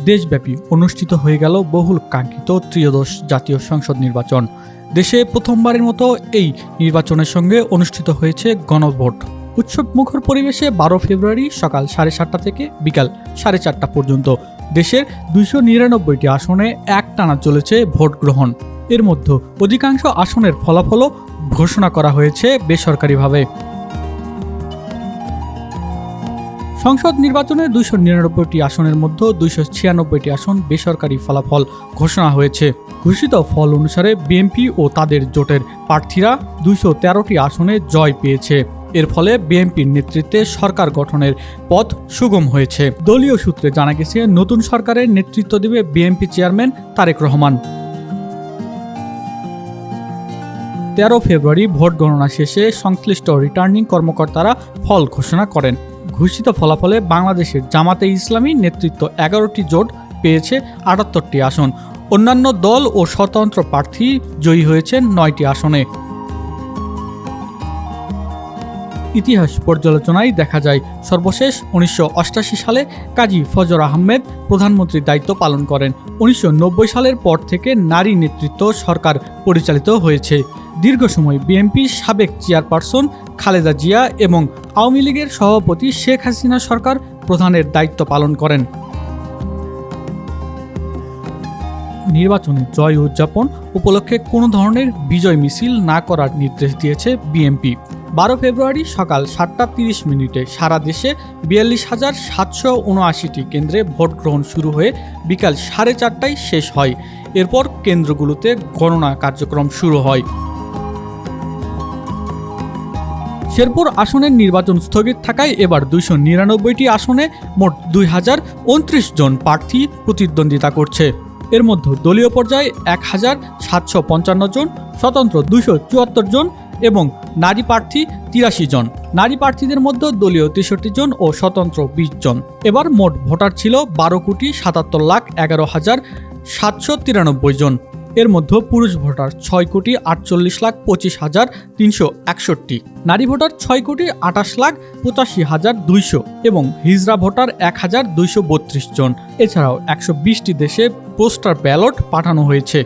দেশব্যাপী অনুষ্ঠিত হয়ে গেল বহুল কাঙ্ক্ষিত ত্রয়োদশ জাতীয় সংসদ নির্বাচন। দেশে প্রথমবারের মতো এই নির্বাচনের সঙ্গে অনুষ্ঠিত হয়েছে গণভোট। উৎসব মুখর পরিবেশে 12 ফেব্রুয়ারি সকাল 7:30 থেকে বিকাল 4:30 পর্যন্ত দেশের 299টি আসনে একটানা চলেছে ভোট গ্রহণ। এর মধ্যে অধিকাংশ আসনের ফলাফলও ঘোষণা করা হয়েছে বেসরকারিভাবে। সংসদ নির্বাচনে 299টি আসনের মধ্যে 296টি আসন বেসরকারি ফলাফল ঘোষণা হয়েছে। ঘোষিত ফল অনুসারে বিএনপি ও তাদের জোটের প্রার্থীরা 213টি আসনে জয় পেয়েছে। এর ফলে বিএনপির নেতৃত্বে সরকার গঠনের পথ সুগম হয়েছে। দলীয় সূত্রে জানা গেছে, নতুন সরকারের নেতৃত্ব দেবে বিএনপি চেয়ারম্যান তারেক রহমান। 13 ফেব্রুয়ারি ভোট গণনা শেষে সংশ্লিষ্ট রিটার্নিং কর্মকর্তারা ফল ঘোষণা করেন। ঘোষিত ফলাফলে বাংলাদেশের জামাতে ইসলামী নেতৃত্ব 11টি জোট পেয়েছে 78টি আসন। অন্যান্য দল ও স্বতন্ত্র প্রার্থী জয়ী হয়েছেন 9টি আসনে। ইতিহাস পর্যালোচনায় দেখা যায়, সর্বশেষ 1988 সালে কাজী ফজর আহমেদ প্রধানমন্ত্রীর দায়িত্ব পালন করেন। 1990 সালের পর থেকে নারী নেতৃত্ব সরকার পরিচালিত হয়েছে। দীর্ঘ সময় বিএনপির সাবেক চেয়ারপারসন খালেদা জিয়া এবং আওয়ামী লীগের সভাপতি শেখ হাসিনা সরকার প্রধানের দায়িত্ব পালন করেন। নির্বাচনে জয় উদযাপন উপলক্ষে কোনো ধরনের বিজয় মিছিল না করার নির্দেশ দিয়েছে বিএনপি। 12 ফেব্রুয়ারি সকাল 7:30 সারা দেশে 42,779টি কেন্দ্রে ভোট গ্রহণ শুরু হয়ে বিকাল 4:30টায় শেষ হয়। এরপর কেন্দ্রগুলোতে গণনা কার্যক্রম শুরু হয়। শেরপুর আসনের নির্বাচন স্থগিত থাকায় এবার 299টি আসনে মোট 2029 জন প্রার্থী প্রতিদ্বন্দ্বিতা করছে। এর মধ্যে দলীয় পর্যায়ে 1755 জন, স্বতন্ত্র 274 জন এবং নারী প্রার্থী 83 জন। নারী প্রার্থীদের মধ্যে দলীয় 63 জন ও স্বতন্ত্র 20 জন। এবার মোট ভোটার ছিল 12,77,793 জন। এর মধ্যে পুরুষ ভোটার 6,48,25,361, নারী ভোটার 6,28,85,200 এবং হিজড়া ভোটার 1,232 জন। এছাড়াও 120টি দেশে পোস্টাল ব্যালট পাঠানো হয়েছে।